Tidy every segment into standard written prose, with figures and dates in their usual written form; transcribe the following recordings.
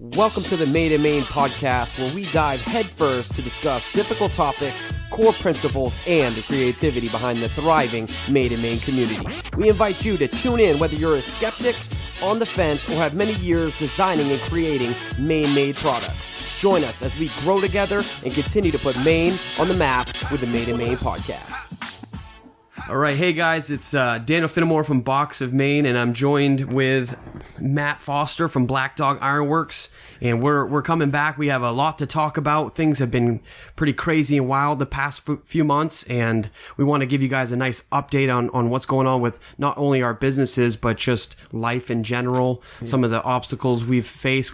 Welcome to the Made in Maine podcast, where we dive headfirst to discuss difficult topics, core principles, and the creativity behind the thriving Made in Maine community. We invite you to tune in whether you're a skeptic, on the fence, or have many years designing and creating Maine-made products. Join us as we grow together and continue to put Maine on the map with the Made in Maine podcast. All right, hey guys, it's Daniel Finnemore from Box of Maine, and I'm joined with Matt Foster from Black Dog Ironworks, and we're coming back. We have a lot to talk about. Things have been pretty crazy and wild the past few months, and we want to give you guys a nice update on what's going on with not only our businesses, but just life in general, some of the obstacles we've faced,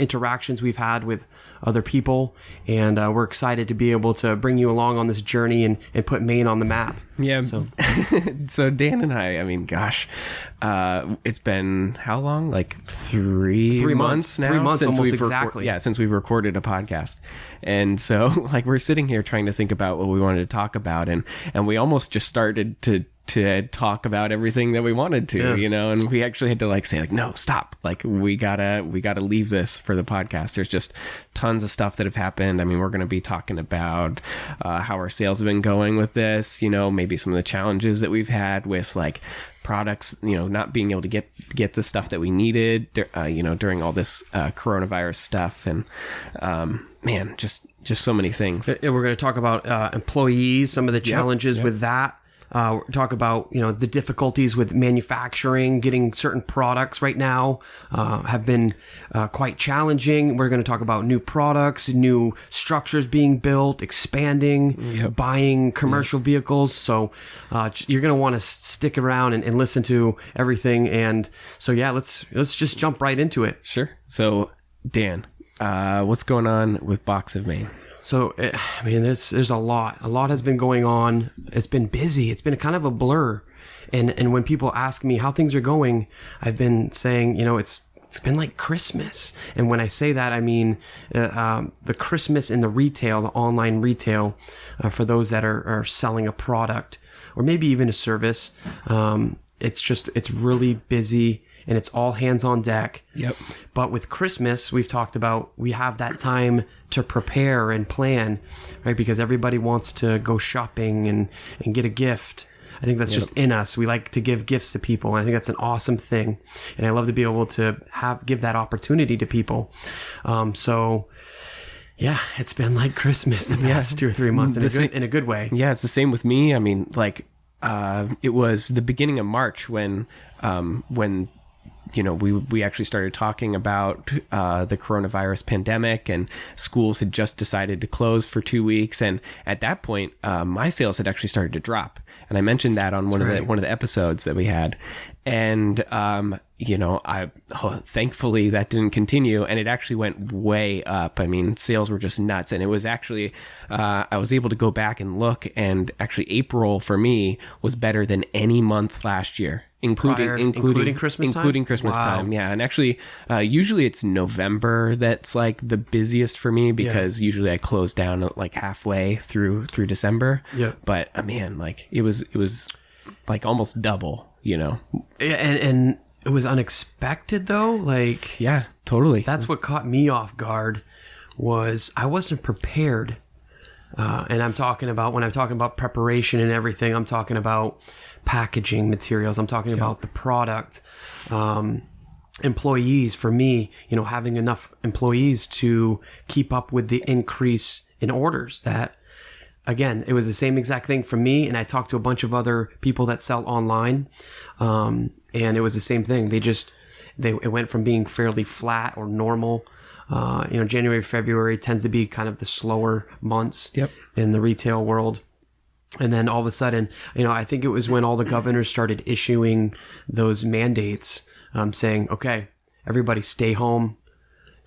interactions we've had with other people, and we're excited to be able to bring you along on this journey and put Maine on the map. Yeah. So Dan and I mean, gosh, it's been how long? Like three months now? 3 months since almost we've exactly. Since we've recorded a podcast. And so like we're sitting here trying to think about what we wanted to talk about, and we almost just started to talk about everything that we wanted to, you know, and we actually had to like say like, no, stop. Like we gotta leave this for the podcast. There's just tons of stuff that have happened. I mean, we're going to be talking about how our sales have been going with this, you know, maybe some of the challenges that we've had with like products, you know, not being able to get the stuff that we needed, you know, during all this coronavirus stuff. And man, just so many things. We're going to talk about employees, some of the challenges with that. Talk about, you know, the difficulties with manufacturing, getting certain products right now have been quite challenging. We're going to talk about new products, new structures being built, expanding, buying commercial vehicles. So you're going to want to stick around and listen to everything. And so, yeah, let's just jump right into it. Sure. So, Dan, what's going on with Box of Maine? So, I mean, there's a lot. A lot has been going on. It's been busy. It's been kind of a blur. And when people ask me how things are going, I've been saying, you know, it's been like Christmas. And when I say that, I mean the Christmas in the retail, the online retail, for those that are selling a product or maybe even a service. It's really busy. And it's all hands on deck. Yep. But with Christmas, we've talked about, we have that time to prepare and plan, right? Because everybody wants to go shopping and get a gift. I think that's just in us. We like to give gifts to people. And I think that's an awesome thing. And I love to be able to give that opportunity to people. So yeah, it's been like Christmas the past 2 or 3 months in a good way. Yeah, it's the same with me. I mean, like, it was the beginning of March when you know, we actually started talking about the coronavirus pandemic, and schools had just decided to close for 2 weeks. And at that point, my sales had actually started to drop. And I mentioned that on one of the episodes that we had. And, you know, thankfully that didn't continue, and it actually went way up. I mean, sales were just nuts. And it was actually, I was able to go back and look, and actually April for me was better than any month last year. Including Christmas time? Including Christmas time, yeah. And actually, usually it's November that's like the busiest for me, because usually I close down like halfway through December. Yeah. But man, like it was like almost double, you know. And it was unexpected though. Like, yeah, totally. That's what caught me off guard, was I wasn't prepared. And I'm talking about preparation and everything, I'm talking about packaging materials. I'm talking about the product, employees. For me, you know, having enough employees to keep up with the increase in orders. That, again, it was the same exact thing for me. And I talked to a bunch of other people that sell online, and it was the same thing. It went from being fairly flat or normal. You know, January, February tends to be kind of the slower months in the retail world. And then all of a sudden, you know, I think it was when all the governors started issuing those mandates, saying, okay, everybody stay home,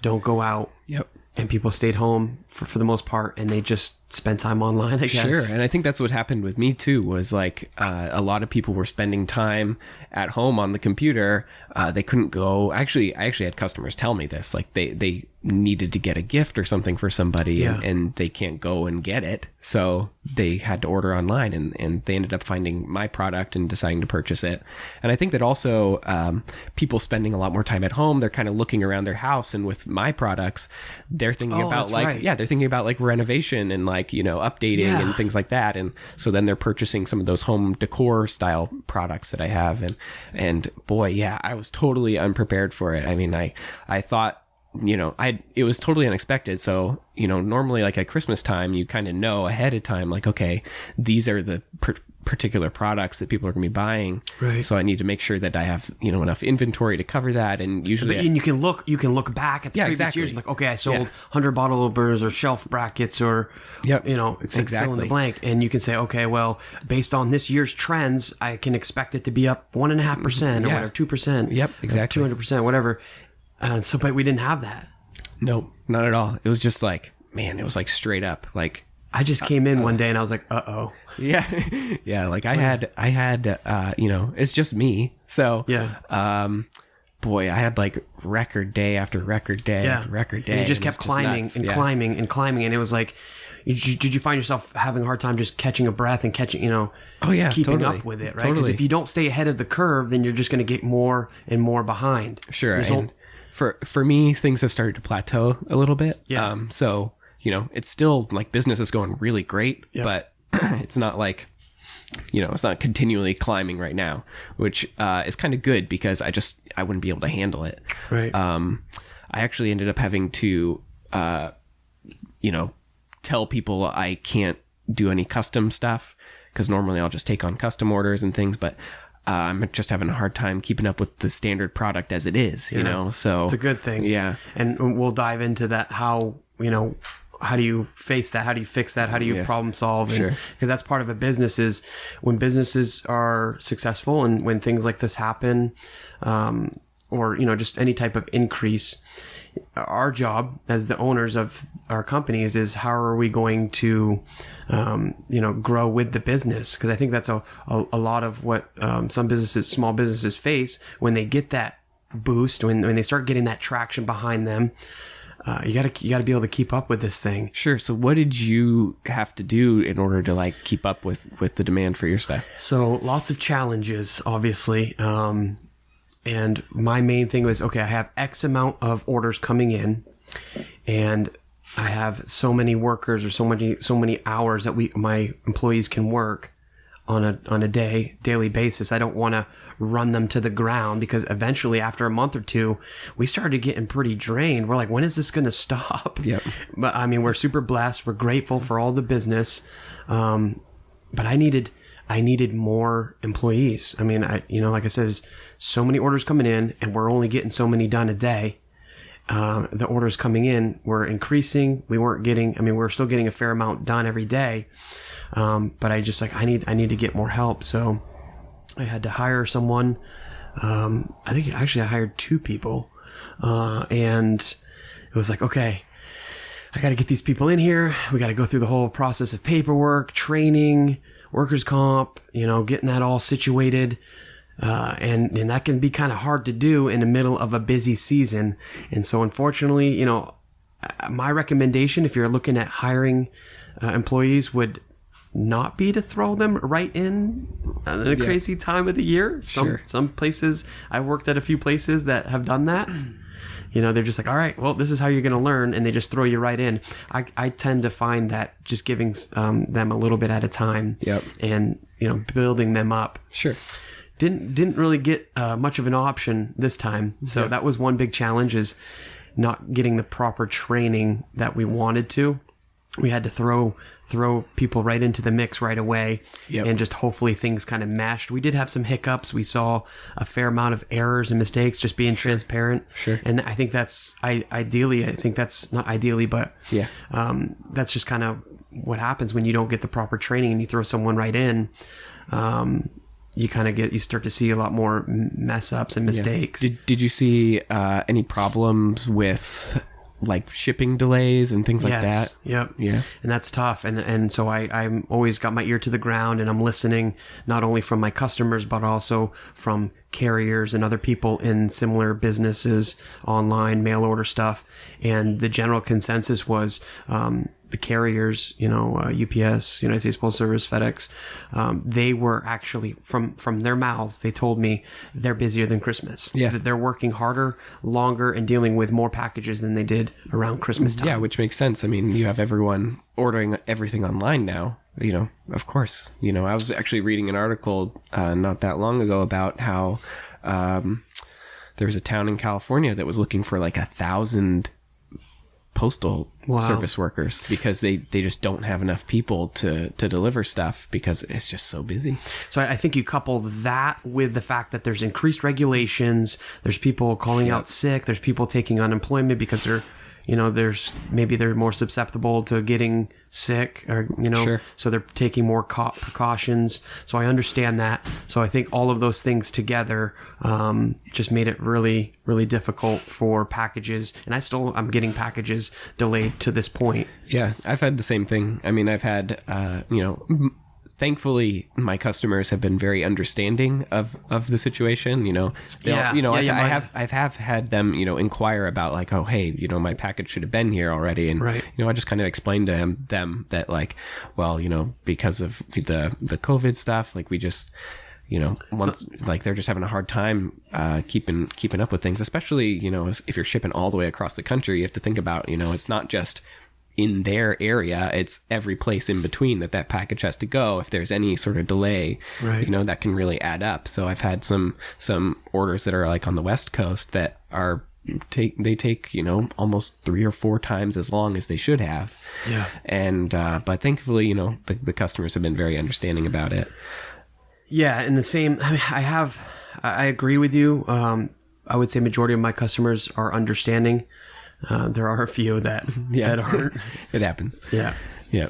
don't go out. Yep. And people stayed home for the most part, and they just spend time online, I guess. Sure. And I think that's what happened with me too, was like a lot of people were spending time at home on the computer. They couldn't go. I actually had customers tell me this, like they needed to get a gift or something for somebody and they can't go and get it. So they had to order online and they ended up finding my product and deciding to purchase it. And I think that also people spending a lot more time at home, they're kind of looking around their house, and with my products, they're thinking about they're thinking about like renovation and like, updating and things like that. And so then they're purchasing some of those home decor style products that I have. And boy, yeah, I was totally unprepared for it. I mean, I thought, it was totally unexpected. So, normally like at Christmas time, you kind of know ahead of time, like, okay, these are the particular products that people are going to be buying. Right. So I need to make sure that I have, enough inventory to cover that. And usually, and you can look back at the previous years, like, okay, I sold 100 bottle openers or shelf brackets or, it's like fill in the blank. And you can say, okay, well, based on this year's trends, I can expect it to be up 1.5% or whatever, 2%. Yep, exactly. 200%, whatever. But we didn't have that. No, not at all. It was just like, man, it was like straight up. Like I just came in one day and I was like, uh-oh. Yeah. Yeah. Like I had, it's just me. So, boy, I had like record day after record day after record day. And it just kept climbing and climbing and climbing. And it was like, did you find yourself having a hard time just catching a breath and catching, keeping up with it, right? Because if you don't stay ahead of the curve, then you're just going to get more and more behind. Sure. And for me, things have started to plateau a little bit. Yeah. So, it's still like business is going really great, but it's not like, it's not continually climbing right now, which is kind of good because I wouldn't be able to handle it. Right. I actually ended up having to, tell people I can't do any custom stuff because normally I'll just take on custom orders and things, but I'm just having a hard time keeping up with the standard product as it is, so it's a good thing. Yeah. And we'll dive into that. How do you face that? How do you fix that? How do you problem solve? Sure. Because that's part of a business is when businesses are successful and when things like this happen, or, just any type of increase, our job as the owners of our companies is how are we going to, grow with the business? Because I think that's a lot of what small businesses face when they get that boost, when they start getting that traction behind them. You gotta be able to keep up with this thing. Sure. So what did you have to do in order to like keep up with the demand for your stuff? So lots of challenges, obviously. And my main thing was, okay, I have X amount of orders coming in and I have so many workers or so many hours that my employees can work on a daily basis. I don't want to run them to the ground because eventually after a month or two, we started getting pretty drained. We're like, when is this going to stop? Yep. But I mean, we're super blessed. We're grateful for all the business. But I needed more employees. I mean, like I said, there's so many orders coming in and we're only getting so many done a day. The orders coming in were increasing. We're still getting a fair amount done every day. But I just I need to get more help. So I had to hire someone. I think actually I hired 2 people. And it was like, okay, I got to get these people in here. We got to go through the whole process of paperwork, training, workers' comp, getting that all situated. And that can be kind of hard to do in the middle of a busy season. And so unfortunately, my recommendation, if you're looking at hiring employees, would not be to throw them right in a crazy time of the year. Some places, I've worked at a few places that have done that. They're just like, all right, well, this is how you're going to learn. And they just throw you right in. I tend to find that just giving them a little bit at a time and, building them up. Sure. Didn't really get much of an option this time. So that was one big challenge, is not getting the proper training that we wanted to. We had to throw people right into the mix right away and just hopefully things kind of meshed. We did have some hiccups. We saw a fair amount of errors and mistakes, just being transparent. Sure. And I think that's that's not ideally, but that's just kind of what happens when you don't get the proper training and you throw someone right in. You start to see a lot more mess ups and mistakes. Did you see any problems with like shipping delays and things like that. Yep. Yeah. And that's tough. And so I'm always got my ear to the ground, and I'm listening not only from my customers, but also from carriers and other people in similar businesses, online, mail order stuff. And the general consensus was, the carriers, UPS, United States Postal Service, FedEx, they were actually, from their mouths, they told me they're busier than Christmas. Yeah. That they're working harder, longer, and dealing with more packages than they did around Christmas time. Yeah, which makes sense. I mean, you have everyone ordering everything online now, of course. I was actually reading an article not that long ago about how there was a town in California that was looking for like 1,000 postal service workers because they just don't have enough people to deliver stuff because it's just so busy. So I think you couple that with the fact that there's increased regulations, there's people calling out sick, there's people taking unemployment because they're they're more susceptible to getting sick, or Sure. So they're taking more precautions. So I understand that. So I think all of those things together just made it really, really difficult for packages. And I'm getting packages delayed to this point. Yeah, I've had the same thing. I mean, I've had thankfully my customers have been very understanding of the situation. I've had them inquire about like, oh hey, my package should have been here already, and right. I just kind of explained to them that like, well, because of the COVID stuff, like we just like they're just having a hard time keeping up with things, especially if you're shipping all the way across the country. You have to think about it's not just in their area, it's every place in between that package has to go. If there's any sort of delay, right. That can really add up. So I've had some orders that are like on the West Coast that they take almost 3 or 4 times as long as they should have. Yeah. And but thankfully the customers have been very understanding about it. Yeah, and the same. I mean, I agree with you. I would say majority of my customers are understanding. There are a few that aren't. It happens. Yeah. Yeah.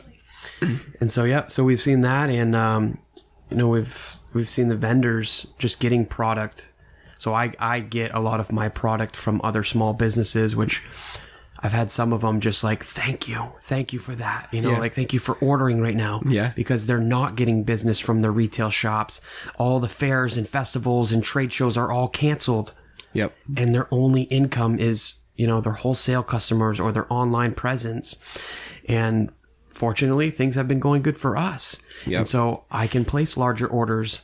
And so we've seen that, and we've seen the vendors just getting product. So I get a lot of my product from other small businesses, which I've had some of them just like, thank you for that. Like, thank you for ordering right now. Yeah. Because they're not getting business from their retail shops. All the fairs and festivals and trade shows are all canceled. Yep. And their only income is their wholesale customers or their online presence. And fortunately, things have been going good for us. Yep. And so I can place larger orders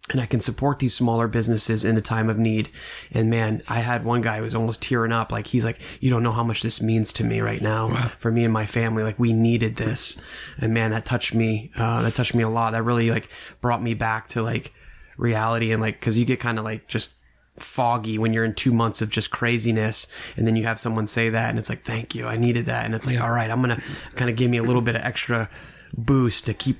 and I can support these smaller businesses in a time of need. And man, I had one guy who was almost tearing up. Like, he's like, you don't know how much this means to me right now. Wow. For me and my family. Like, we needed this. And man, that touched me. That touched me a lot. That really like brought me back to like reality, and like, cause you get kind of like just foggy when you're in 2 months of just craziness, and then you have someone say that and it's like, thank you, I needed that. And it's like, all right, I'm gonna kind of give me a little bit of extra boost to keep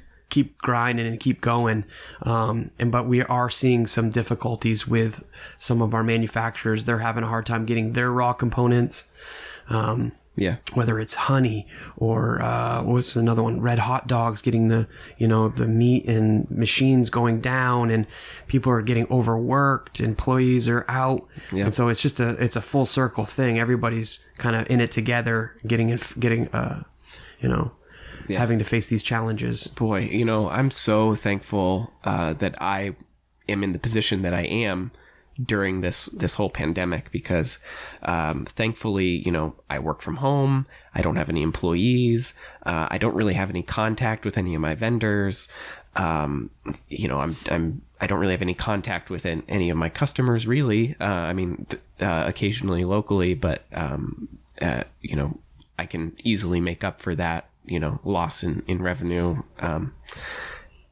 grinding and keep going. But we are seeing some difficulties with some of our manufacturers. They're having a hard time getting their raw components. Whether it's honey or what's another one, red hot dogs, getting the meat and machines going down, and people are getting overworked, employees are out. And so it's just it's a full circle thing. Everybody's kind of in it together, having to face these challenges. Boy, I'm so thankful that I am in the position that I am during this whole pandemic, because thankfully I work from home. I don't have any employees. I don't really have any contact with any of my vendors. I don't really have any contact with any of my customers, really. Occasionally locally, but I can easily make up for that loss in revenue.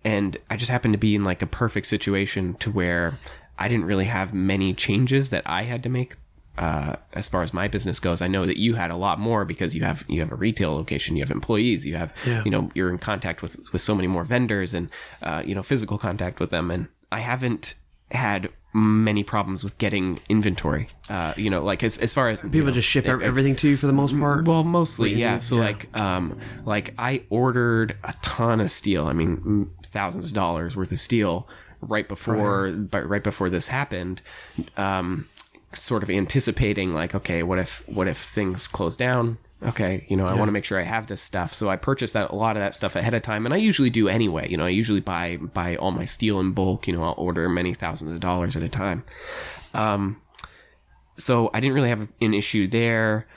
And I just happen to be in like a perfect situation to where I didn't really have many changes that I had to make as far as my business goes. I know that you had a lot more because you have a retail location, you have employees, you have you're in contact with so many more vendors and physical contact with them, and I haven't had many problems with getting inventory. Like as far as people just ship everything to you for the most part. Well, mostly, yeah. So like I ordered a ton of steel. I mean, thousands of dollars worth of steel right before this happened, sort of anticipating like, okay, what if things close down? Okay, I want to make sure I have this stuff. So I purchased a lot of that stuff ahead of time, and I usually do anyway. I usually buy all my steel in bulk. I'll order many thousands of dollars at a time. So I didn't really have an issue there.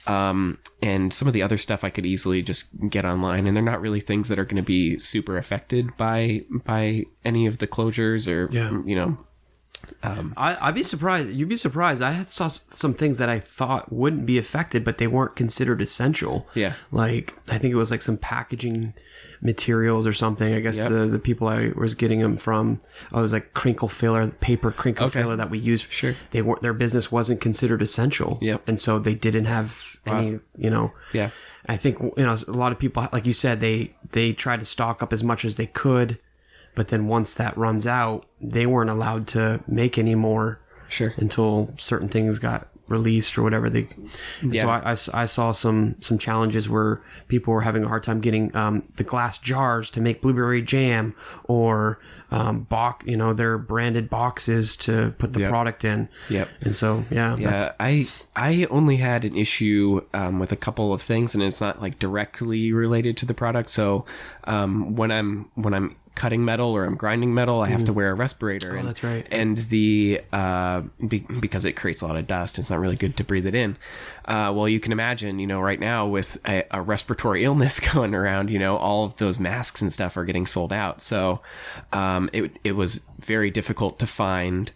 And some of the other stuff I could easily just get online, and they're not really things that are going to be super affected by any of the closures or, I'd be surprised. You'd be surprised. I saw some things that I thought wouldn't be affected, but they weren't considered essential. Yeah. Like, I think it was like some packaging materials or something. I guess the people I was getting them from, it was like crinkle filler, paper crinkle filler that we use. Sure. Their business wasn't considered essential. Yep. And so they didn't have any, Yeah. I think, a lot of people, like you said, they tried to stock up as much as they could. But then once that runs out, they weren't allowed to make any more until certain things got released or whatever. So I saw some challenges where people were having a hard time getting the glass jars to make blueberry jam or their branded boxes to put the product in. Yep. And so I only had an issue with a couple of things, and it's not like directly related to the product. So when I'm cutting metal or I'm grinding metal, I have to wear a respirator. Oh, that's right. And because it creates a lot of dust, it's not really good to breathe it in. Well, you can imagine, right now with a respiratory illness going around, all of those masks and stuff are getting sold out. So it was very difficult to find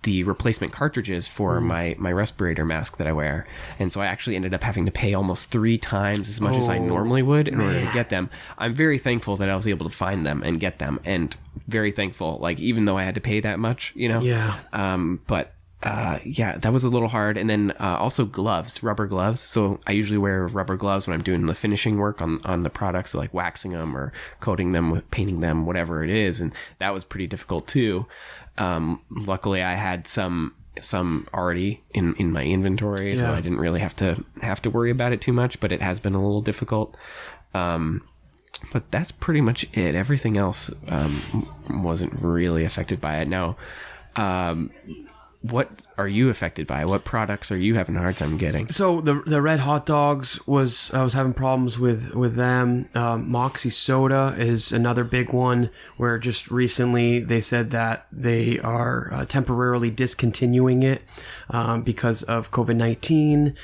the replacement cartridges for my respirator mask that I wear. And so I actually ended up having to pay almost 3 times as much as I normally would in order to get them. I'm very thankful that I was able to find them and get them, and very thankful, like, even though I had to pay that much, Yeah. That was a little hard. And then also gloves, rubber gloves. So I usually wear rubber gloves when I'm doing the finishing work on the products, so like waxing them or coating them with painting them, whatever it is. And that was pretty difficult too. Luckily I had some already in my inventory, so I didn't really have to worry about it too much, but it has been a little difficult. But that's pretty much it. Everything else wasn't really affected by it. Now, what are you affected by? What products are you having a hard time getting? So the red hot dogs I was having problems with them. Moxie soda is another big one where just recently they said that they are temporarily discontinuing it because of COVID-19.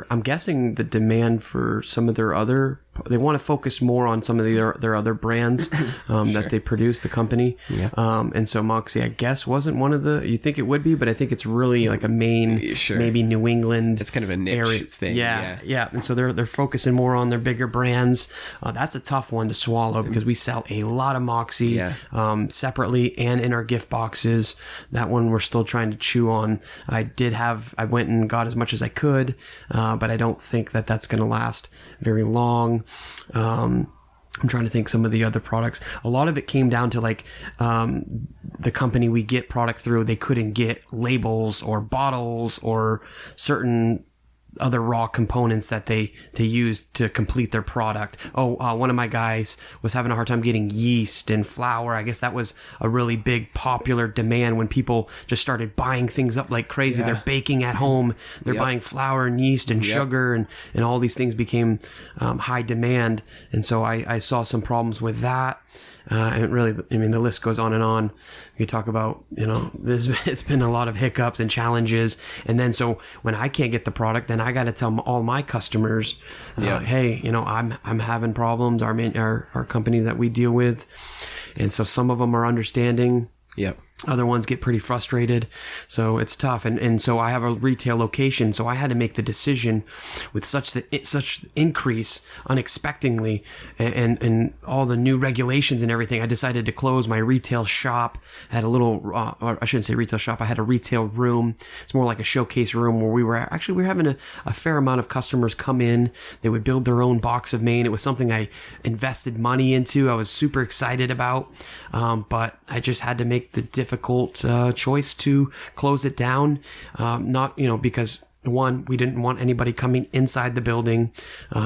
I'm guessing the demand for some of they want to focus more on some of their other brands that they produce, the company. Yeah. And so Moxie, I guess, wasn't one of you think it would be, but I think it's really like a Maine, maybe New England. It's kind of a niche thing. Yeah. And so they're focusing more on their bigger brands. That's a tough one to swallow because we sell a lot of Moxie separately and in our gift boxes. That one we're still trying to chew on. I went and got as much as I could, but I don't think that that's going to last very long. I'm trying to think some of the other products. A lot of it came down to like the company we get product through, they couldn't get labels or bottles or certain other raw components that they use to complete their product. One of my guys was having a hard time getting yeast and flour. I guess that was a really big popular demand when people just started buying things up like crazy. They're baking at home. They're buying flour and yeast and sugar and all these things became high demand. And so I saw some problems with that. And really, I mean, the list goes on and on. You talk about, it's been a lot of hiccups and challenges. And then so when I can't get the product, then I got to tell all my customers, hey, I'm having problems, our company that we deal with. And so some of them are understanding. Yep. Other ones get pretty frustrated. So it's tough. And so I have a retail location. So I had to make the decision with such increase unexpectedly and all the new regulations and everything. I decided to close my retail shop. I had a little, or I shouldn't say retail shop. I had a retail room. It's more like a showcase room where we were having a fair amount of customers come in. They would build their own box of Maine. It was something I invested money into. I was super excited about. But I just had to make the difficult choice to close it down. Not, because one, we didn't want anybody coming inside the building,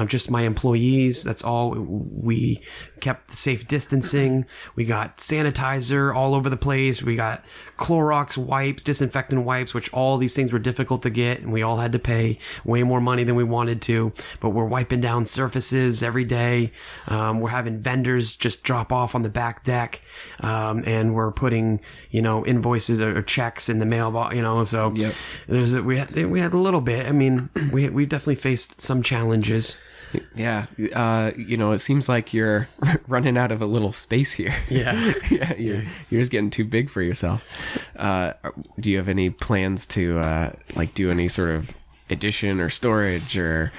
just my employees. That's all we kept the safe distancing. We got sanitizer all over the place. We got Clorox wipes, disinfectant wipes, which all these things were difficult to get, and we all had to pay way more money than we wanted to. But we're wiping down surfaces every day. We're having vendors just drop off on the back deck, and we're putting, invoices or checks in the mailbox. So Yep. we had a little bit. I mean, we definitely faced some challenges. Yeah. It seems like you're running out of a little space here. Yeah. You're just getting too big for yourself. Do you have any plans to do any sort of addition or storage or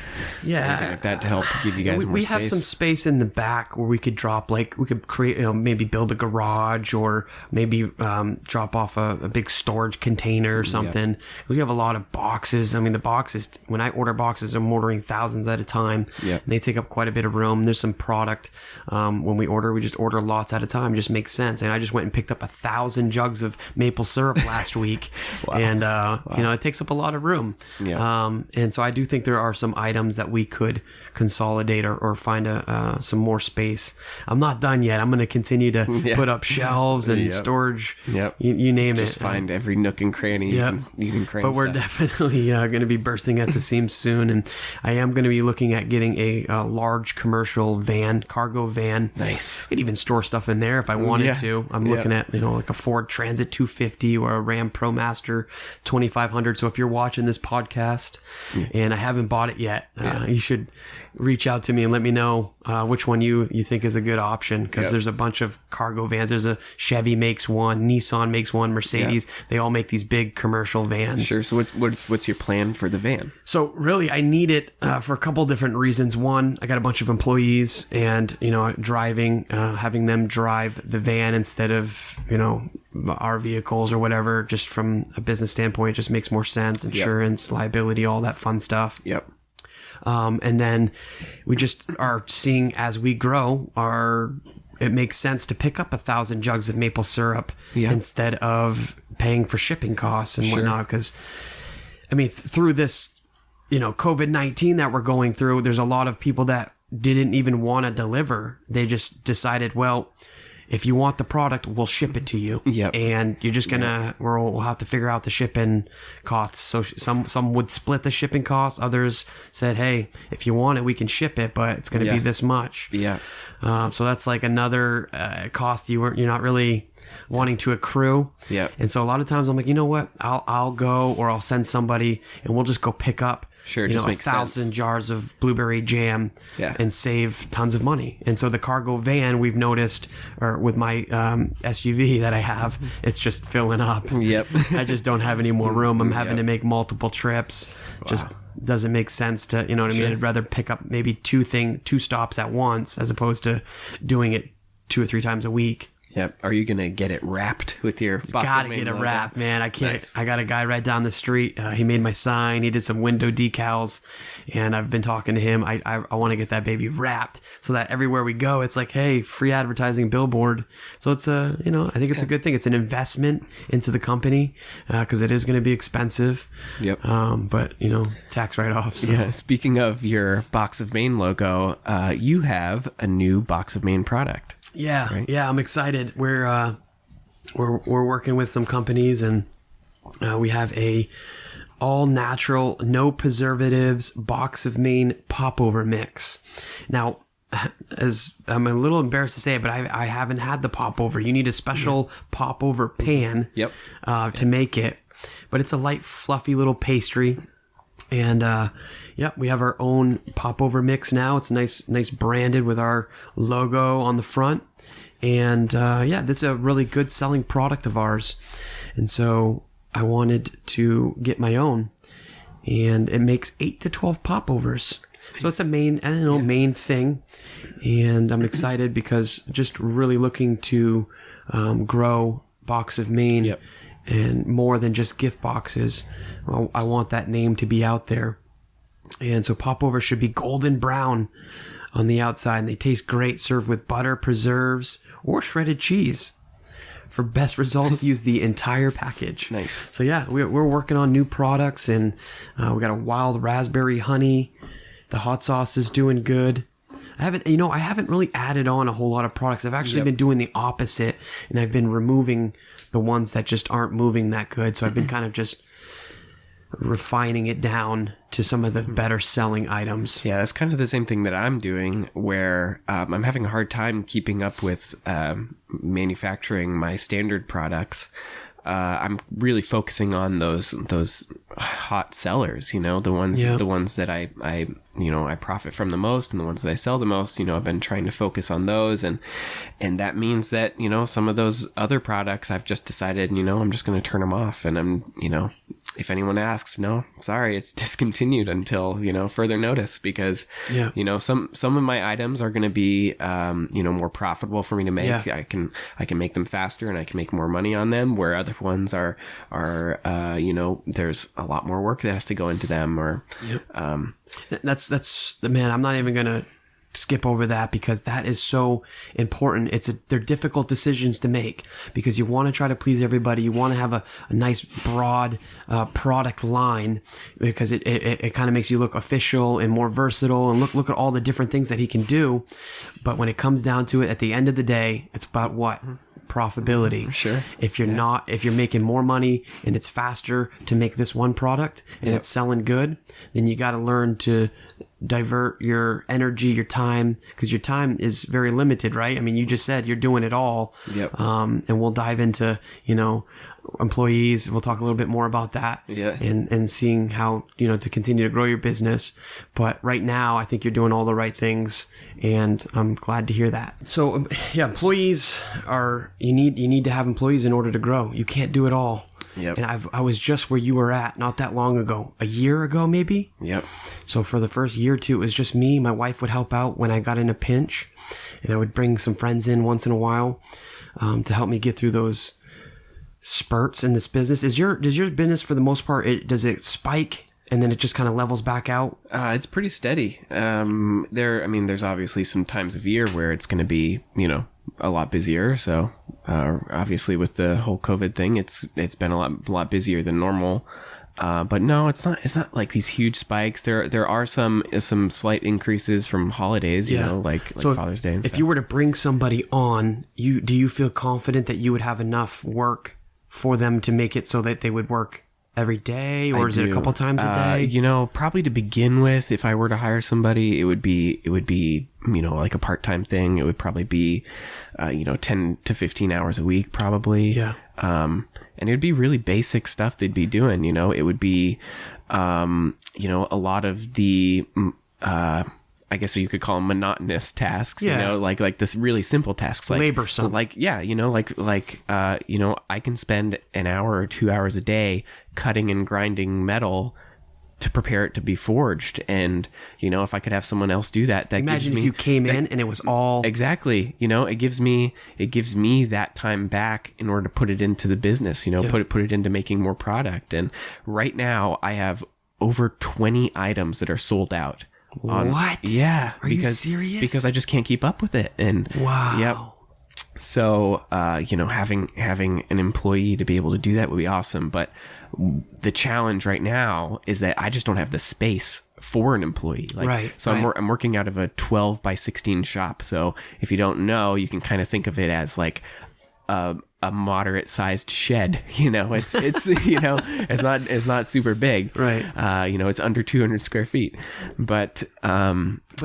anything like that to help give you guys more we space? have some space in the back where we could drop, we could create, maybe build a garage, or maybe drop off a big storage container or something. We have a lot of boxes. I mean, the boxes, when I order boxes, I'm ordering thousands at a time. Yep. And they take up quite a bit of room. There's some product when we just order lots at a time. It just makes sense. And I just went and picked up 1,000 jugs of maple syrup last week. Wow. And it takes up a lot of room. Yeah. And so I do think there are some items that we could consolidate or find some more space. I'm not done yet. I'm going to continue to put up shelves and storage. Yep. You name Just it. find every nook and cranny you can cram. But we're stuff. definitely going to be bursting at the seams soon. And I am going to be looking at getting a large commercial cargo van. Nice. I could even store stuff in there if I wanted to. I'm looking at, like a Ford Transit 250 or a Ram ProMaster 2500. So if you're watching this podcast and I haven't bought it yet, you should reach out to me and let me know which one you think is a good option, because there's a bunch of cargo vans. There's a Chevy makes one, Nissan makes one, Mercedes. They all make these big commercial vans. Sure. So what's your plan for the van? So really, I need it for a couple different reasons. One, I got a bunch of employees, and driving, having them drive the van instead of our vehicles or whatever, just from a business standpoint, it just makes more sense. Insurance, liability, all that fun stuff. Yep. And then we just are seeing, as we grow, it makes sense to pick up 1,000 jugs of maple syrup instead of paying for shipping costs and whatnot. Because, I mean, through this, COVID-19 that we're going through, there's a lot of people that didn't even want to deliver. They just decided, well, if you want the product, we'll ship it to you. Yep. And you're just we'll have to figure out the shipping costs. So some would split the shipping costs. Others said, hey, if you want it, we can ship it, but it's going to be this much. Yeah. So that's like another cost you're not really wanting to accrue. Yeah. And so a lot of times I'm like, you know what? I'll go, or I'll send somebody and we'll just go pick up Sure, it just makes 1,000 sense. jars of blueberry jam and save tons of money. And so the cargo van, we've noticed, or with my SUV that I have, it's just filling up. Yep. I just don't have any more room. I'm having to make multiple trips. Wow. Just doesn't make sense to, you know what I mean? I'd rather pick up maybe two stops at once as opposed to doing it 2 or 3 times a week. Yep. Are you going to get it wrapped with your box Gotta of Maine get it logo? wrapped, man. I can't. Nice. I got a guy right down the street. He made my sign. He did some window decals, and I've been talking to him. I want to get that baby wrapped so that everywhere we go, it's like, hey, free advertising billboard. So it's I think it's a good thing. It's an investment into the company because it is going to be expensive. Yep. But tax write-offs. So. Yeah. Speaking of your box of Maine logo, you have a new box of Maine product. Yeah. Right? Yeah. I'm excited. We're working with some companies, and we have a all natural, no preservatives box of Maine popover mix. Now, as I'm a little embarrassed to say it, but I haven't had the popover. You need a special popover pan to make it, but it's a light, fluffy little pastry. And we have our own popover mix now. It's nice branded with our logo on the front. And this is a really good selling product of ours. And so I wanted to get my own. And it makes 8 to 12 popovers. So it's a Maine thing. And I'm excited because just really looking to grow Box of Maine. Yep. And more than just gift boxes. I want that name to be out there. And so popovers should be golden brown on the outside, and they taste great, served with butter, preserves, or shredded cheese. For best results, use the entire package. Nice. So we're working on new products, and we got a wild raspberry honey. The hot sauce is doing good. I haven't really added on a whole lot of products. I've actually been doing the opposite, and I've been removing the ones that just aren't moving that good. So I've been kind of just refining it down to some of the better selling items. Yeah, that's kind of the same thing that I'm doing, where I'm having a hard time keeping up with manufacturing my standard products. I'm really focusing on those hot sellers, the ones that I profit from the most, and the ones that I sell the most. I've been trying to focus on those, and that means that some of those other products I've just decided I'm just going to turn them off, and I'm if anyone asks, no, sorry, it's discontinued until further notice, because some of my items are going to be more profitable for me to make. I can make them faster, and I can make more money on them, where other ones are there's a lot more work that has to go into them, or that's the man. I'm not even gonna skip over that, because that is so important. They're difficult decisions to make, because you want to try to please everybody. You want to have a nice broad product line, because it kind of makes you look official and more versatile, and look at all the different things that he can do. But when it comes down to it, at the end of the day, it's about what? Profitability. Sure. If you're making more money and it's faster to make this one product and it's selling good, then you got to learn to divert your energy, your time, because your time is very limited, right? I mean, you just said you're doing it all. And we'll dive into, employees. We'll talk a little bit more about that. And seeing how, to continue to grow your business. But right now, I think you're doing all the right things, and I'm glad to hear that. So employees you need to have employees in order to grow. You can't do it all. And I was just where you were at not that long ago, a year ago, maybe. So for the first year or two, it was just me. My wife would help out when I got in a pinch, and I would bring some friends in once in a while to help me get through those spurts in this business. Does your business, for the most part, does it spike and then it just kind of levels back out? It's pretty steady. There's obviously some times of year where it's going to be, a lot busier. So, obviously with the whole COVID thing, it's been a lot busier than normal. But no, it's not like these huge spikes. There are some slight increases from holidays, like so Father's Day and stuff. If you were to bring somebody on, do you feel confident that you would have enough work for them to make it so that they would work every day, or is it a couple times a day? Probably to begin with, if I were to hire somebody, it would be like a part-time thing. It would probably be 10 to 15 hours a week, probably. And it would be really basic stuff they'd be doing. It would be a lot of the I guess you could call them monotonous tasks, like this really simple tasks, like laborsome. I can spend an hour or 2 hours a day cutting and grinding metal to prepare it to be forged. And, if I could have someone else do that, imagine if you came in and it was all exactly, it gives me that time back in order to put it into the business, put it into making more product. And right now I have over 20 items that are sold out. What? Yeah. Are you serious? Because I just can't keep up with it. And wow. Yep. So, having an employee to be able to do that would be awesome. But the challenge right now is that I just don't have the space for an employee. I'm working out of a 12 by 16 shop. So if you don't know, you can kind of think of it as like a moderate sized shed. It's not super big, right? It's under 200 square feet, but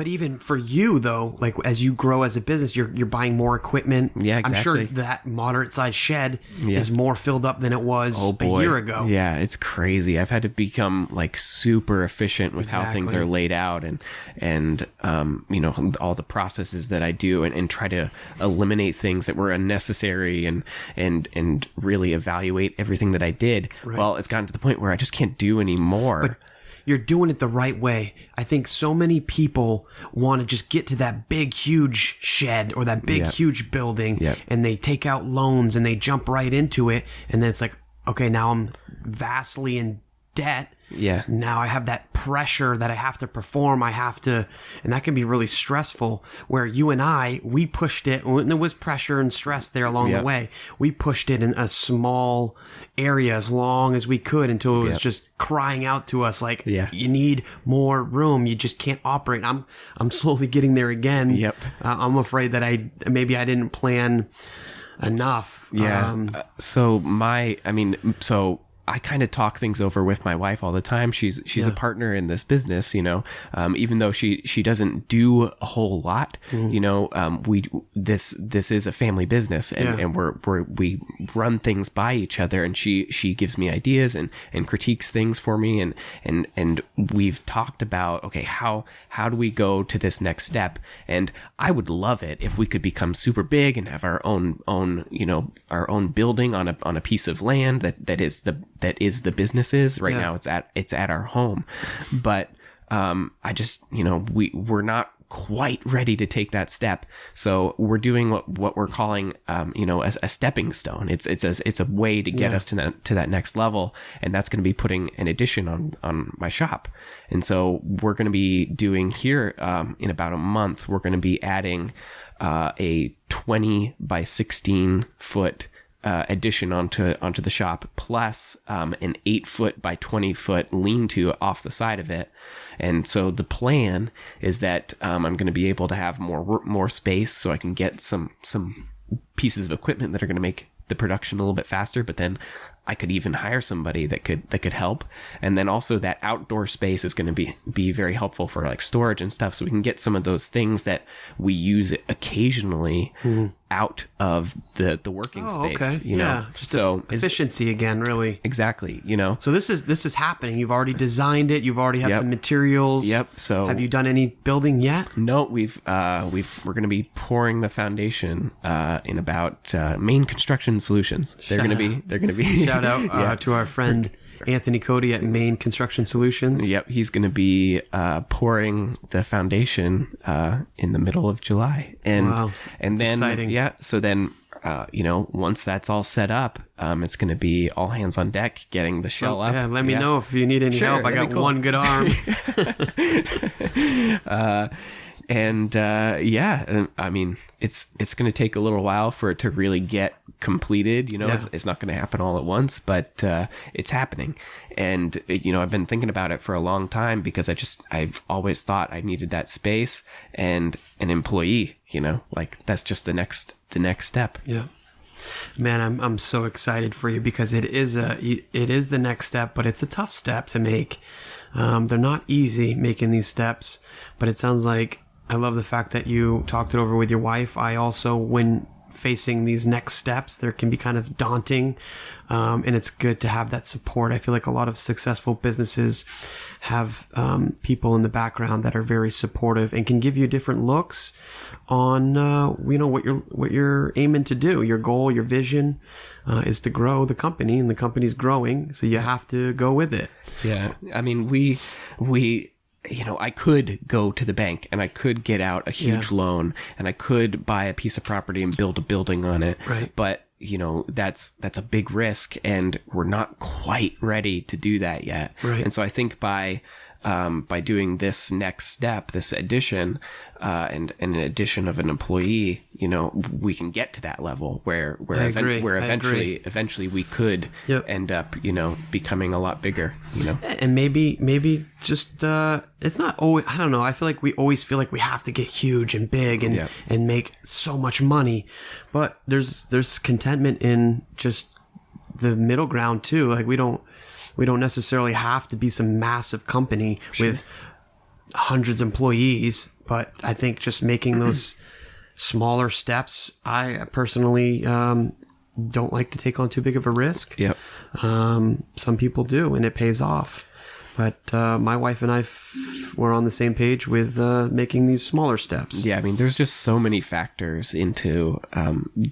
even for you though, like as you grow as a business, you're buying more equipment. Yeah, exactly. I'm sure that moderate sized shed is more filled up than it was a year ago. Yeah, it's crazy. I've had to become like super efficient with how things are laid out, and all the processes that I do, and try to eliminate things that were unnecessary, and really evaluate everything that I did. Right. Well, it's gotten to the point where I just can't do anymore. But you're doing it the right way. I think so many people want to just get to that big, huge shed or that big, huge building, and they take out loans and they jump right into it. And then it's like, okay, now I'm vastly in debt. Yeah. Now I have that pressure that I have to perform. And that can be really stressful, where you and we pushed it, and there was pressure and stress there along the way. We pushed it in a small area as long as we could until it was just crying out to us like, you need more room. You just can't operate. I'm slowly getting there again. Yep. I'm afraid that I didn't plan enough. Yeah. So I kind of talk things over with my wife all the time. She's a partner in this business, even though she doesn't do a whole lot, this is a family business, and we run things by each other, and she gives me ideas and critiques things for me. And we've talked about, okay, how do we go to this next step? And I would love it if we could become super big and have our own building on a piece of land that is the businesses. Right now it's at our home, but I just, we're not quite ready to take that step. So we're doing what we're calling, a stepping stone. It's a way to get us to that next level. And that's going to be putting an addition on my shop. And so we're going to be doing here, in about a month, we're going to be adding, a 20 by 16 foot addition onto the shop, plus an 8-foot by 20-foot lean-to off the side of it. And so the plan is that I'm going to be able to have more space, so I can get some pieces of equipment that are going to make the production a little bit faster. But then I could even hire somebody that could help. And then also that outdoor space is going to be very helpful for like storage and stuff. So we can get some of those things that we use occasionally out of the working space. Okay. Just efficiency again, really. Exactly. So this is happening. You've already designed it. You've already have some materials. Yep. So have you done any building yet? No, we're going to be pouring the foundation in about Maine Construction Solutions. They're going to be shout out to our friend Anthony Cody at Maine Construction Solutions. Yep, he's going to be pouring the foundation in the middle of July, and then exciting. So then once that's all set up, it's going to be all hands on deck getting the shell up. Yeah, let me know if you need any help. I got one good arm. I mean, it's going to take a little while for it to really get completed. It's not going to happen all at once, but it's happening. And I've been thinking about it for a long time, because I've always thought I needed that space and an employee. Like that's just the next step. Yeah. Man, I'm so excited for you, because it is the next step, but it's a tough step to make. They're not easy making these steps, but it sounds like, I love the fact that you talked it over with your wife. I also, when facing these next steps, there can be kind of daunting, and it's good to have that support. I feel like a lot of successful businesses have people in the background that are very supportive and can give you different looks on what you're aiming to do. Your goal, your vision is to grow the company, and the company's growing, so you have to go with it. Yeah, I mean, we I could go to the bank and I could get out a huge loan, and I could buy a piece of property and build a building on it. Right. But, that's a big risk, and we're not quite ready to do that yet. Right. And so I think by doing this next step, this addition, and an addition of an employee, we can get to that level where eventually we could end up, becoming a lot bigger, And maybe just, it's not always, I don't know. I feel like we always feel like we have to get huge and big and make so much money, but there's contentment in just the middle ground too. Like we don't necessarily have to be some massive company with hundreds of employees, but I think just making those smaller steps, I personally don't like to take on too big of a risk. Yep. Some people do, and it pays off. But my wife and I were on the same page with making these smaller steps. Yeah, I mean, there's just so many factors into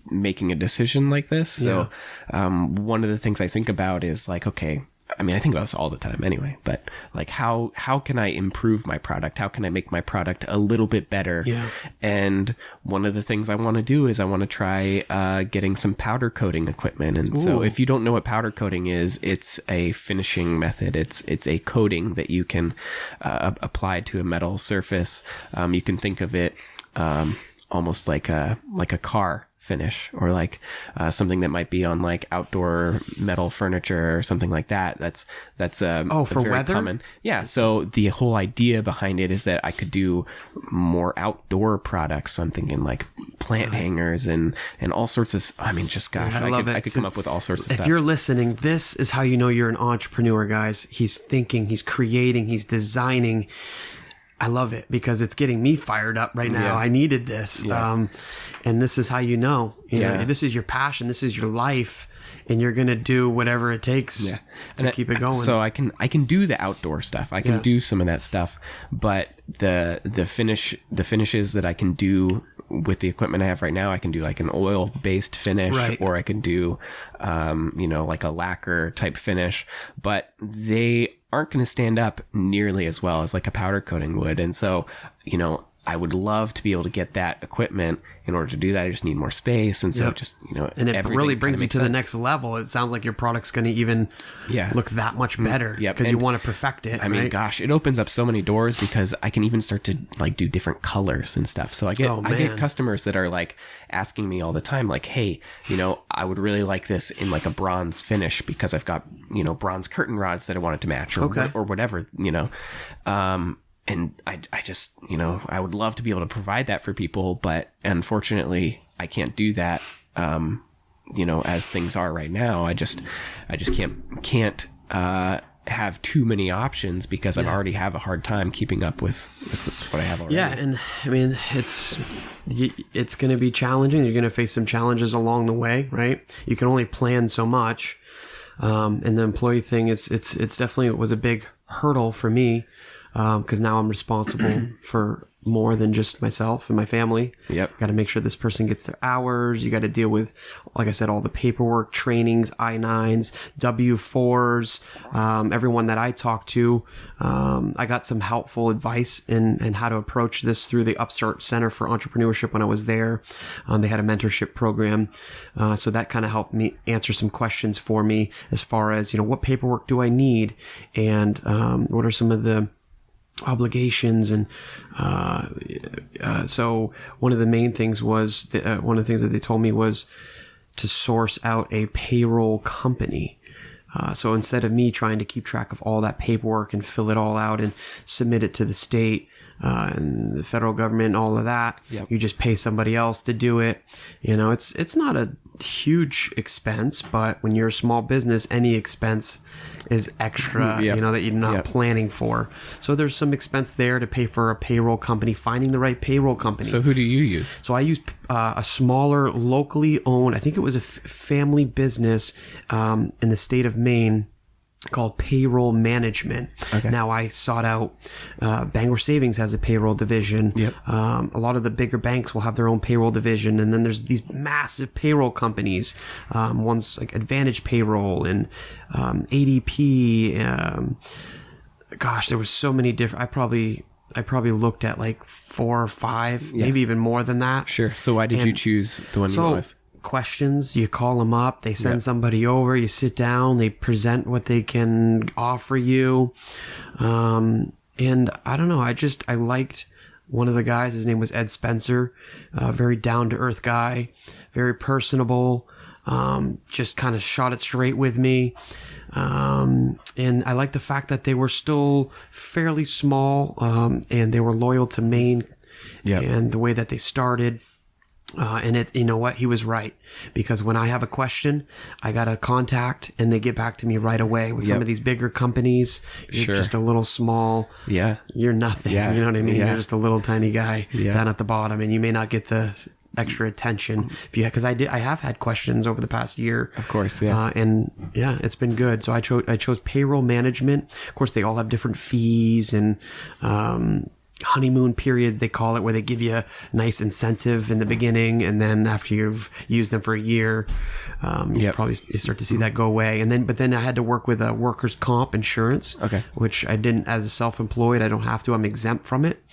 making a decision like this. So one of the things I think about is like, okay, I mean, I think about this all the time anyway, but like how can I improve my product? How can I make my product a little bit better? Yeah. And one of the things I want to do is I want to try getting some powder coating equipment. And so if you don't know what powder coating is, it's a finishing method. It's a coating that you can apply to a metal surface. You can think of it almost like a car finish, or like something that might be on like outdoor metal furniture or something like that. That's for very weather? common. Yeah. So the whole idea behind it is that I could do more outdoor products. So I'm thinking like plant hangers and all sorts of. I mean, just gosh, I love it. I could come up with all sorts of If stuff. you're listening, this is how you know you're an entrepreneur, guys. He's thinking, he's creating, he's designing. I love it because it's getting me fired up right now. Yeah. I needed this. Yeah. And this is how you know, Yeah. this is your passion. This is your life. And you're going to do whatever it takes to keep it going. So I can do the outdoor stuff. I can do some of that stuff, but the finishes that I can do with the equipment I have right now, I can do like an oil based finish, or I can do, like a lacquer type finish, but they aren't going to stand up nearly as well as like a powder coating would. And so, I would love to be able to get that equipment. In order to do that, I just need more space. And so and it really brings you to the next level. It sounds like your product's going to even look that much better because you want to perfect it. I mean, gosh, it opens up so many doors because I can even start to like do different colors and stuff. So I get customers that are like asking me all the time, like, hey, I would really like this in like a bronze finish because I've got, bronze curtain rods that I want it to match or whatever, And I just, I would love to be able to provide that for people, but unfortunately I can't do that. As things are right now, I just can't have too many options because I already have a hard time keeping up with what I have already. Yeah. And I mean, it's going to be challenging. You're going to face some challenges along the way, right? You can only plan so much. And the employee thing it's definitely, it was a big hurdle for me. Because now I'm responsible for more than just myself and my family. Yep. Got to make sure this person gets their hours. You got to deal with, like I said, all the paperwork, trainings, I-9s, W-4s. Everyone that I talk to, I got some helpful advice in how to approach this through the Upstart Center for Entrepreneurship when I was there. They had a mentorship program. So that kind of helped me answer some questions for me as far as, what paperwork do I need? And what are some of the obligations and so one of the main things was one of the things that they told me was to source out a payroll company. So instead of me trying to keep track of all that paperwork and fill it all out and submit it to the state and the federal government and all of that, you just pay somebody else to do it. It's not a huge expense, but when you're a small business, any expense is extra, that you're not planning for. So there's some expense there to pay for a payroll company, finding the right payroll company. So who do you use? So I use a smaller, locally owned, I think it was a family business in the state of Maine called Payroll Management. Okay. Now I sought out, Bangor Savings has a payroll division. Yep. A lot of the bigger banks will have their own payroll division. And then there's these massive payroll companies. One's like Advantage Payroll and ADP. Gosh, there was so many different, I probably looked at like 4 or 5, maybe even more than that. Sure. So why did you choose the one you went with? Questions, you call them up, they send somebody over, you sit down, they present what they can offer you. And I don't know, I liked one of the guys. His name was Ed Spencer, very down to earth guy, very personable, just kind of shot it straight with me. And I like the fact that they were still fairly small, and they were loyal to Maine and the way that they started. And you know what? He was right, because when I have a question, I got a contact and they get back to me right away. With some of these bigger companies, you're just a little small. Yeah. You're nothing. Yeah. You know what I mean? Yeah. You're just a little tiny guy down at the bottom, and you may not get the extra attention because I have had questions over the past year. Of course. Yeah. It's been good. So I chose payroll management. Of course, they all have different fees and, honeymoon periods, they call it, where they give you a nice incentive in the beginning, and then after you've used them for a year, you probably start to see that go away. But then I had to work with a workers' comp insurance, which I didn't as a self-employed. I don't have to. I'm exempt from it.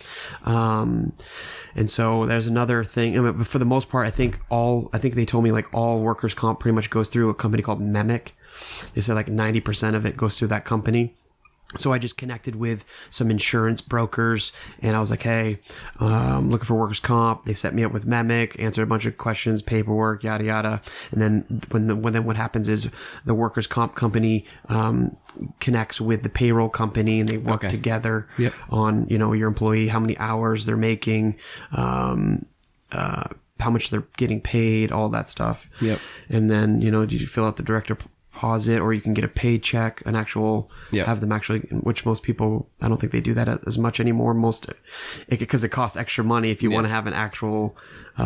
And so there's another thing. But for the most part, I think they told me like all workers' comp pretty much goes through a company called Memic. They said like 90% of it goes through that company. So I just connected with some insurance brokers, and I was like, hey, I'm looking for workers' comp. They set me up with Memic, answered a bunch of questions, paperwork, yada, yada. And then what happens is the workers' comp company connects with the payroll company, and they work together on, your employee, how many hours they're making, how much they're getting paid, all that stuff. And then, do you fill out the direct deposit, or you can get a paycheck, have them actually, which most people, I don't think they do that as much anymore. Because it costs extra money if you want to have an actual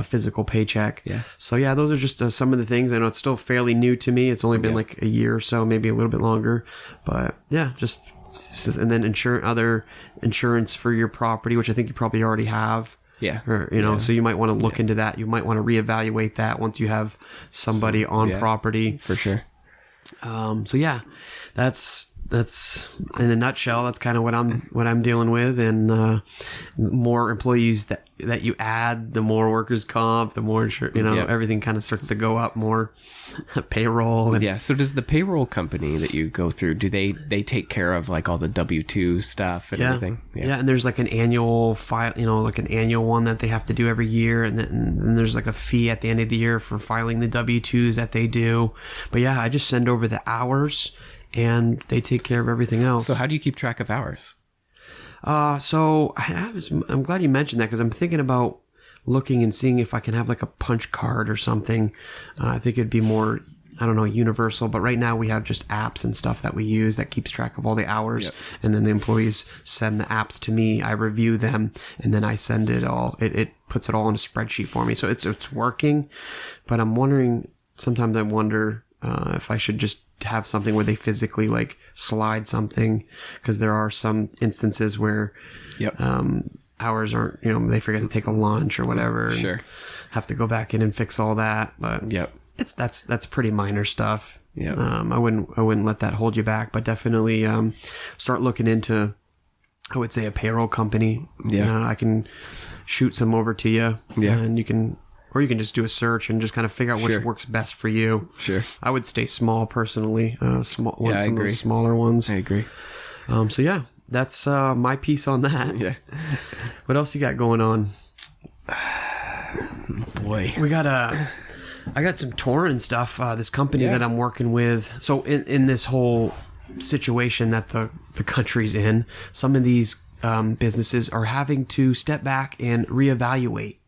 physical paycheck. So those are just some of the things. I know it's still fairly new to me. It's only been like a year or so, maybe a little bit longer, but and then other insurance for your property, which I think you probably already have. So you might want to look into that. You might want to reevaluate that once you have somebody on property. For sure. That's in a nutshell. That's kind of what I'm dealing with, and more employees that you add, the more workers' comp, the more everything kind of starts to go up more. Payroll. So does the payroll company that you go through, do they take care of like all the W-2 stuff and everything? And there's like an annual file, like an annual one that they have to do every year, and then there's like a fee at the end of the year for filing the W-2s that they do. But I just send over the hours, and they take care of everything else. So how do you keep track of hours? So I'm glad you mentioned that, because I'm thinking about looking and seeing if I can have like a punch card or something. I think it'd be more, I don't know, universal. But right now we have just apps and stuff that we use that keeps track of all the hours. And then the employees send the apps to me. I review them, and then I send it all. It puts it all in a spreadsheet for me. So it's working. But sometimes I wonder if I should just have something where they physically like slide something, because there are some instances where hours aren't, they forget to take a lunch or whatever, and have to go back in and fix all that. But that's pretty minor stuff. I wouldn't let that hold you back, but definitely start looking into, I would say, a payroll company. I can shoot some over to you, and you can just do a search and just kind of figure out which works best for you. I would stay small personally. Some of those smaller ones. I agree. That's my piece on that. What else you got going on? Boy, I got some touring stuff. This company that I'm working with. So in this whole situation that the country's in, some of these businesses are having to step back and reevaluate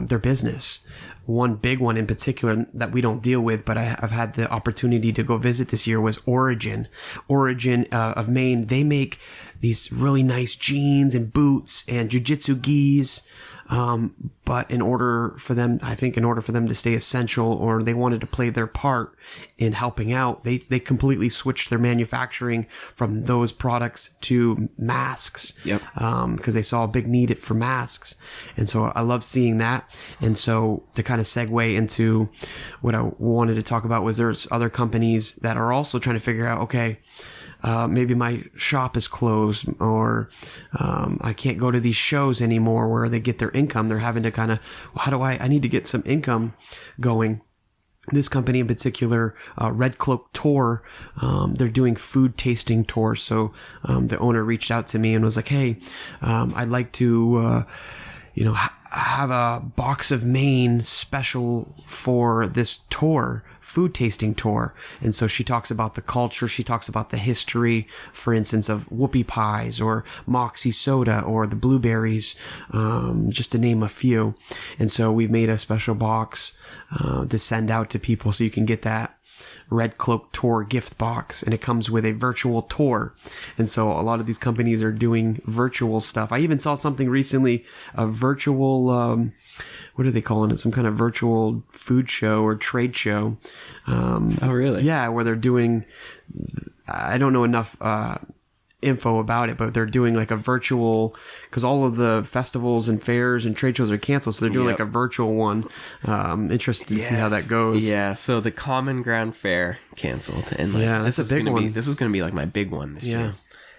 their business. One big one in particular that we don't deal with, but I've had the opportunity to go visit this year, was Origin of Maine. They make these really nice jeans and boots and jiu-jitsu gis. But in order for them to stay essential, or they wanted to play their part in helping out, they completely switched their manufacturing from those products to masks. Because they saw a big need for masks. And so I love seeing that. And so to kind of segue into what I wanted to talk about, was there's other companies that are also trying to figure out, okay, maybe my shop is closed, or I can't go to these shows anymore where they get their income. They're having to kind of, I need to get some income going. This company in particular, Red Cloak Tour, they're doing food tasting tours. So the owner reached out to me and was like, hey, I'd like to have a box of Maine special for this tour, food tasting tour. And so she talks about the culture. She talks about the history, for instance, of whoopie pies or Moxie soda or the blueberries, just to name a few. And so we've made a special box to send out to people, so you can get that Red Cloak Tour gift box, and it comes with a virtual tour. And so a lot of these companies are doing virtual stuff. I even saw something recently, a virtual, what are they calling it? Some kind of virtual food show or trade show. Oh, really? Yeah, where they're doing, I don't know enough info about it, but they're doing like a virtual, because all of the festivals and fairs and trade shows are canceled, so they're doing like a virtual one. Interested to see how that goes. Yeah, so the Common Ground Fair canceled, and like, that's a big one. This was going to be like my big one this year,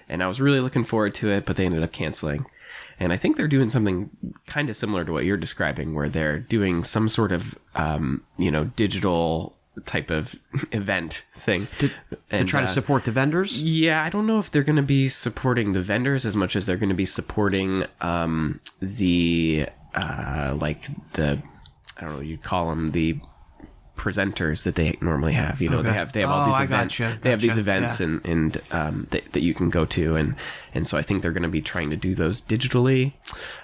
and I was really looking forward to it, but they ended up canceling. And I think they're doing something kind of similar to what you're describing, where they're doing some sort of digital type of event thing to try to support the vendors. Yeah, I don't know if they're going to be supporting the vendors as much as they're going to be supporting the I don't know, you'd call them the presenters that they normally have. You know, they have all these events. They have these events and that you can go to, and so I think they're going to be trying to do those digitally.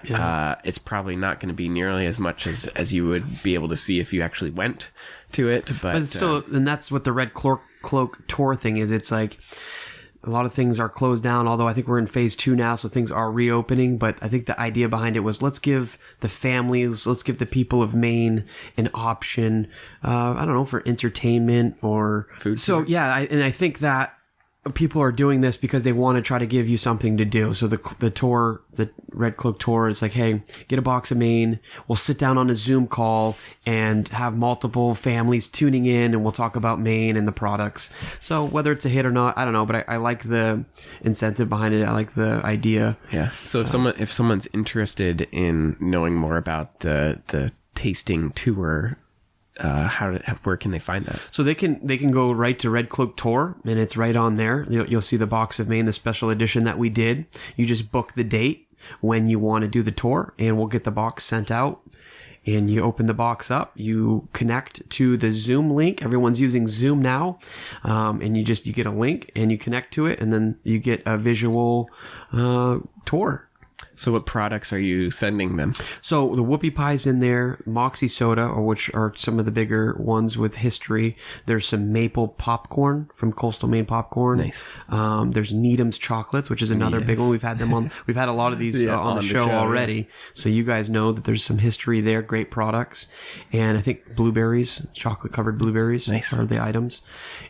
Yeah. It's probably not going to be nearly as much as you would be able to see if you actually went to it, but it's still, and that's what the Red Cloak tour thing is. It's like a lot of things are closed down, although I think we're in phase 2 now, so things are reopening. But I think the idea behind it was, let's give the families, let's give the people of Maine an option, I don't know, for entertainment or food. So yeah, I think that people are doing this because they want to try to give you something to do. So the tour, the Red Cloak tour, is like, hey, get a box of Maine. We'll sit down on a Zoom call and have multiple families tuning in, and we'll talk about Maine and the products. So whether it's a hit or not, I don't know, but I like the incentive behind it. I like the idea. Yeah. So if someone's interested in knowing more about the tasting tour, where can they find that? So they can go right to Red Cloak Tour, and it's right on there. You'll see the box of Maine, the special edition that we did. You just book the date when you want to do the tour, and we'll get the box sent out. And you open the box up, you connect to the Zoom link. Everyone's using Zoom now, and you get a link and you connect to it, and then you get a visual tour. So what products are you sending them? So the whoopie pie's in there, Moxie soda, or which are some of the bigger ones with history. There's some maple popcorn from Coastal Maine Popcorn. Nice. There's Needham's chocolates, which is another big one. We've had them on. We've had a lot of these on the show already. Yeah. So you guys know that there's some history there. Great products, and I think blueberries, chocolate covered blueberries, are the items.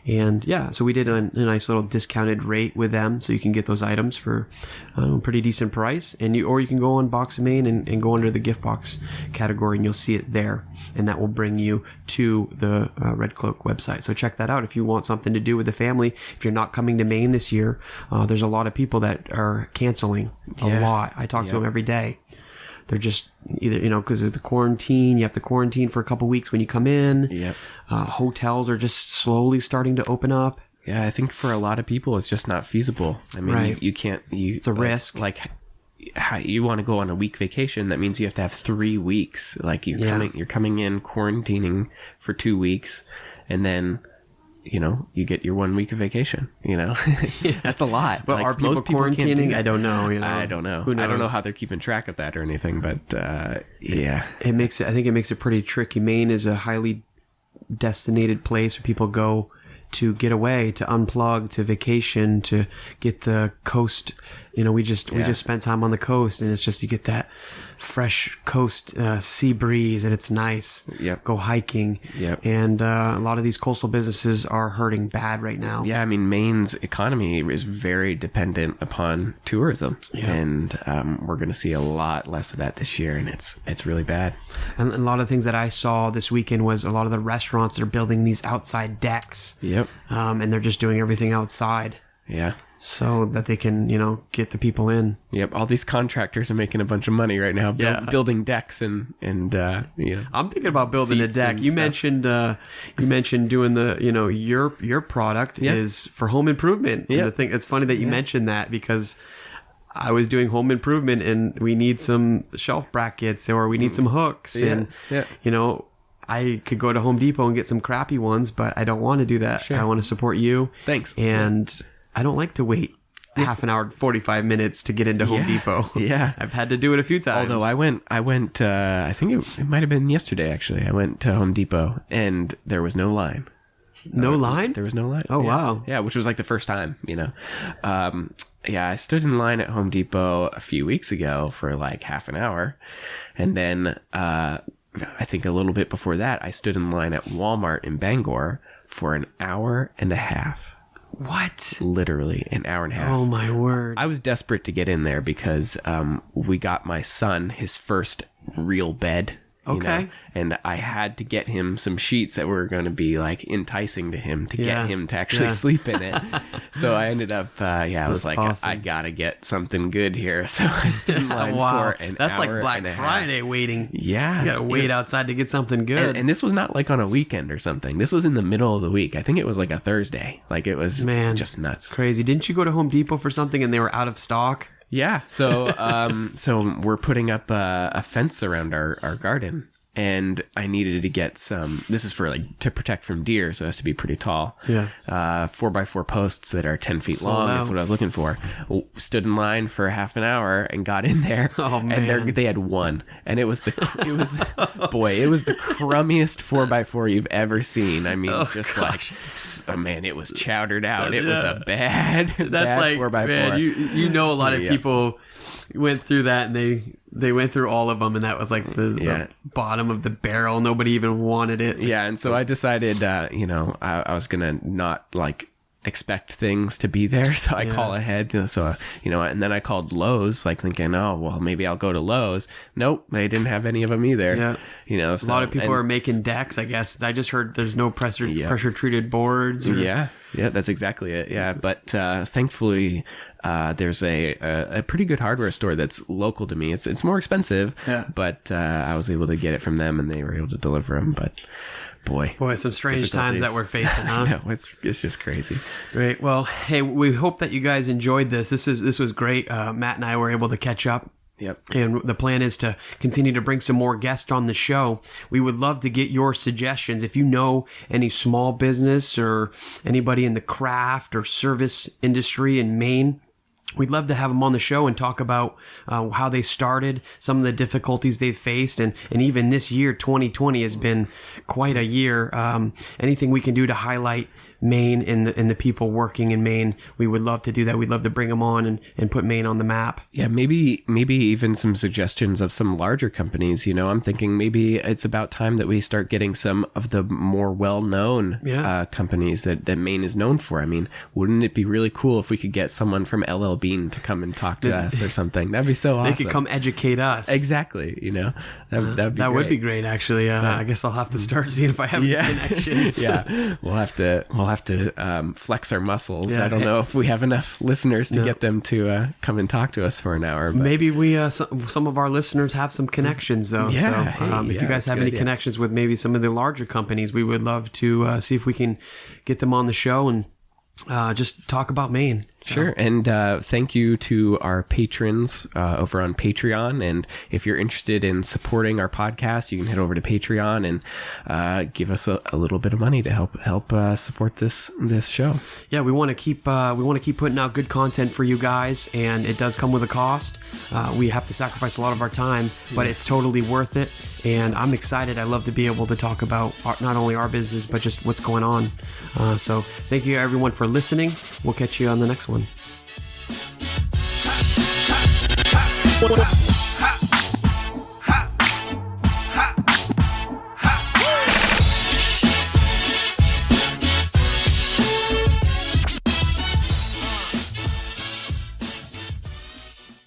And yeah, so we did a nice little discounted rate with them, so you can get those items for a pretty decent price. And you can go on Box of Maine and go under the gift box category, and you'll see it there, and that will bring you to the Red Cloak website. So check that out if you want something to do with the family. If you're not coming to Maine this year, there's a lot of people that are canceling a lot. I talk to them every day. They're just either, because of the quarantine, you have to quarantine for a couple weeks when you come in. Yep. Hotels are just slowly starting to open up. Yeah, I think for a lot of people, it's just not feasible. I mean, you can't. It's a risk. Like, how you want to go on a week vacation? That means you have to have 3 weeks. Like you're coming in quarantining for 2 weeks, and then you get your 1 week of vacation. That's a lot. But are people quarantining? I don't know. I don't know. Who knows? I don't know how they're keeping track of that or anything. But yeah, I think it makes it pretty tricky. Maine is a highly destinated place where people go to get away, to unplug, to vacation, to get the coast. We just spent time on the coast, and it's just, you get that fresh coast sea breeze, and it's nice. Yep. Go hiking. Yep. And a lot of these coastal businesses are hurting bad right now. Yeah, I mean, Maine's economy is very dependent upon tourism, and we're going to see a lot less of that this year, and it's really bad. And a lot of things that I saw this weekend was a lot of the restaurants are building these outside decks. Yep. And they're just doing everything outside. Yeah. So that they can, get the people in. Yep, all these contractors are making a bunch of money right now, building decks and I'm thinking about building a deck. You mentioned doing the your product is for home improvement. Yeah, and the thing, it's funny that you mentioned that, because I was doing home improvement, and we need some shelf brackets, or we need some hooks, and I could go to Home Depot and get some crappy ones, but I don't want to do that. Sure. I want to support you. Thanks. And I don't like to wait half an hour, 45 minutes to get into Home Depot. Yeah. I've had to do it a few times. Although I went, I think it might have been yesterday, actually. I went to Home Depot, and there was no line. No line? There was no line. Oh, wow. Yeah, which was like the first time, I stood in line at Home Depot a few weeks ago for like half an hour. And then I think a little bit before that, I stood in line at Walmart in Bangor for an hour and a half. What? Literally an hour and a half. Oh my word. I was desperate to get in there because we got my son his first real bed. Okay. And I had to get him some sheets that were going to be like enticing to him to get him to actually sleep in it. So I ended up, I was like, awesome. I got to get something good here. So I stood in line for an That's hour like Black Friday waiting. Yeah. You got to wait outside to get something good. And this was not like on a weekend or something. This was in the middle of the week. I think it was like a Thursday. Like it was just nuts. Crazy. Didn't you go to Home Depot for something and they were out of stock? Yeah. So, so we're putting up a fence around our garden. And I needed to get some, this is for like to protect from deer, so it has to be pretty tall. Yeah. 4x4 posts that are 10 feet long is what I was looking for. Stood in line for half an hour and got in there. Oh, man. And they had one. And it was the crummiest 4x4 you've ever seen. I mean, man, it was chowdered out. It was a bad 4x4. Man, you know a lot of people went through that and they went through all of them, and that was like the bottom of the barrel. Nobody even wanted it. Yeah, and so I decided, I was gonna not like expect things to be there, so I call ahead. So and then I called Lowe's, like thinking, oh well, maybe I'll go to Lowe's. Nope, they didn't have any of them either. Yeah, so, a lot of people are making decks. I guess I just heard there's no pressure treated boards. Yeah, that's exactly it. Yeah, but thankfully. There's a pretty good hardware store that's local to me. It's more expensive, but I was able to get it from them, and they were able to deliver them. But boy, some strange times that we're facing, huh? No, it's just crazy. Great. Well, hey, we hope that you guys enjoyed this. This was great. Matt and I were able to catch up. Yep. And the plan is to continue to bring some more guests on the show. We would love to get your suggestions. If you know any small business or anybody in the craft or service industry in Maine, we'd love to have them on the show and talk about how they started, some of the difficulties they've faced, and even this year, 2020, has been quite a year. Anything we can do to highlight Maine and the people working in Maine, we would love to do that. We'd love to bring them on and put Maine on the map. Yeah, maybe even some suggestions of some larger companies. I'm thinking maybe it's about time that we start getting some of the more well-known companies that Maine is known for. I mean, wouldn't it be really cool if we could get someone from LL Bean to come and talk to us or something? That'd be so awesome. They could come educate us. That'd be that would be great, actually. I guess I'll have to start seeing if I have any connections. Yeah, we'll have to flex our muscles. I don't know if we have enough listeners to get them to come and talk to us for an hour. But. Maybe we some of our listeners have some connections, though. Yeah, so if you guys have any connections with maybe some of the larger companies, we would love to see if we can get them on the show and just talk about Maine. Sure. And thank you to our patrons over on Patreon. And if you're interested in supporting our podcast, you can head over to Patreon and give us a little bit of money to help support this show. Yeah, we want to keep putting out good content for you guys, and it does come with a cost. We have to sacrifice a lot of our time, but it's totally worth it. And I'm excited. I love to be able to talk about not only our business, but just what's going on. So thank you everyone for listening. We'll catch you on the next one.